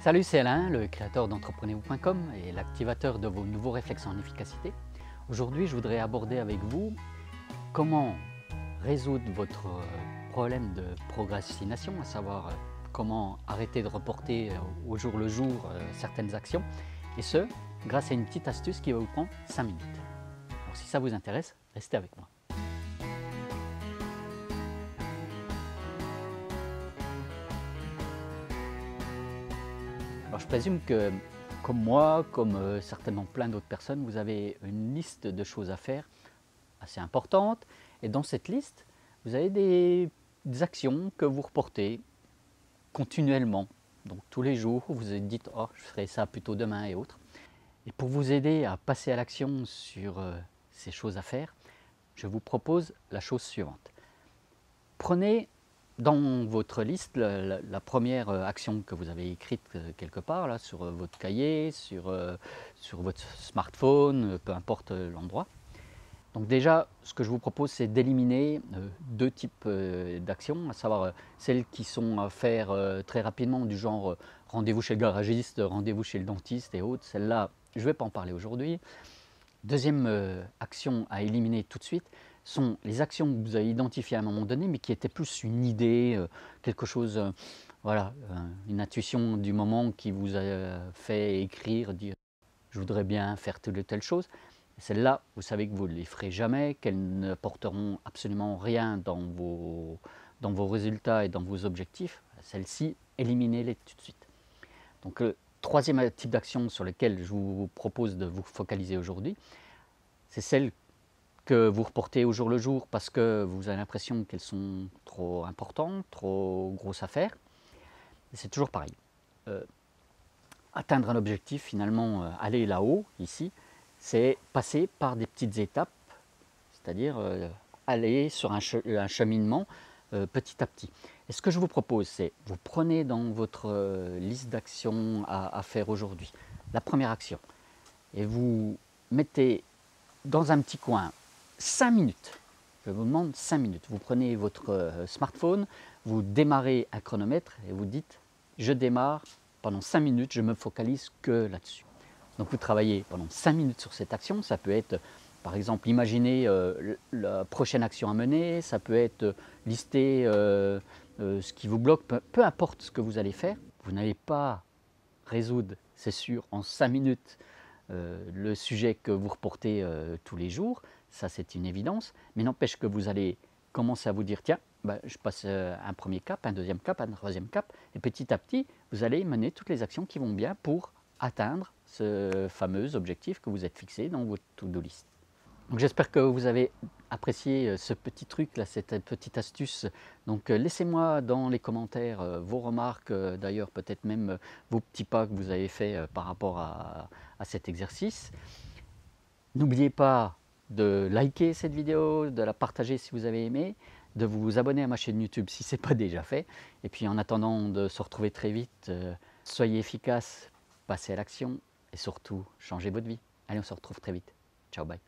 Salut, c'est Alain, le créateur d'entreprenez-vous.com et l'activateur de vos nouveaux réflexes en efficacité. Aujourd'hui, je voudrais aborder avec vous comment résoudre votre problème de procrastination, à savoir comment arrêter de reporter au jour le jour certaines actions, et ce, grâce à une petite astuce qui va vous prendre 5 minutes. Alors si ça vous intéresse, restez avec moi. Alors je présume que, comme moi, comme certainement plein d'autres personnes, vous avez une liste de choses à faire assez importante. Et dans cette liste, vous avez des actions que vous reportez continuellement. Donc tous les jours, vous vous dites « Oh, je ferai ça plutôt demain » et autres. Et pour vous aider à passer à l'action sur ces choses à faire, je vous propose la chose suivante. Prenez dans votre liste la première action que vous avez écrite quelque part, là, sur votre cahier, sur votre smartphone, peu importe l'endroit. Donc déjà, ce que je vous propose, c'est d'éliminer deux types d'actions, à savoir celles qui sont à faire très rapidement, du genre rendez-vous chez le garagiste, rendez-vous chez le dentiste et autres. Celles-là, je ne vais pas en parler aujourd'hui. Deuxième action à éliminer tout de suite sont les actions que vous avez identifiées à un moment donné, mais qui étaient plus une idée, quelque chose, voilà, une intuition du moment qui vous a fait écrire, dire « je voudrais bien faire telle ou telle chose ». Celles-là, vous savez que vous ne les ferez jamais, qu'elles ne porteront absolument rien dans vos résultats et dans vos objectifs. Celles-ci, éliminez-les tout de suite. Donc le troisième type d'action sur lequel je vous propose de vous focaliser aujourd'hui, c'est celles que vous reportez au jour le jour parce que vous avez l'impression qu'elles sont trop importantes, trop grosses à faire. C'est toujours pareil. Atteindre un objectif, finalement, aller là-haut, ici, c'est passer par des petites étapes, c'est-à-dire aller sur un cheminement petit à petit. Et ce que je vous propose, c'est vous prenez dans votre liste d'actions à faire aujourd'hui, la première action, et vous mettez dans un petit coin 5 minutes. Je vous demande 5 minutes. Vous prenez votre smartphone, vous démarrez un chronomètre et vous dites « je démarre, pendant 5 minutes, je me focalise que là-dessus ». Donc vous travaillez pendant 5 minutes sur cette action. Ça peut être, par exemple, imaginer la prochaine action à mener. Ça peut être lister ce qui vous bloque, peu importe ce que vous allez faire. Vous n'allez pas résoudre, c'est sûr, en 5 minutes le sujet que vous reportez tous les jours. Ça, c'est une évidence. Mais n'empêche que vous allez commencer à vous dire, tiens, je passe un premier cap, un deuxième cap, un troisième cap. Et petit à petit, vous allez mener toutes les actions qui vont bien pour atteindre ce fameux objectif que vous êtes fixé dans votre to-do list. J'espère que vous avez apprécié ce petit truc, là, cette petite astuce. Donc laissez-moi dans les commentaires vos remarques, d'ailleurs peut-être même vos petits pas que vous avez fait par rapport à cet exercice. N'oubliez pas de liker cette vidéo, de la partager si vous avez aimé, de vous abonner à ma chaîne YouTube si ce n'est pas déjà fait. Et puis en attendant de se retrouver très vite, soyez efficaces, passez à l'action et surtout changez votre vie. Allez, on se retrouve très vite. Ciao, bye.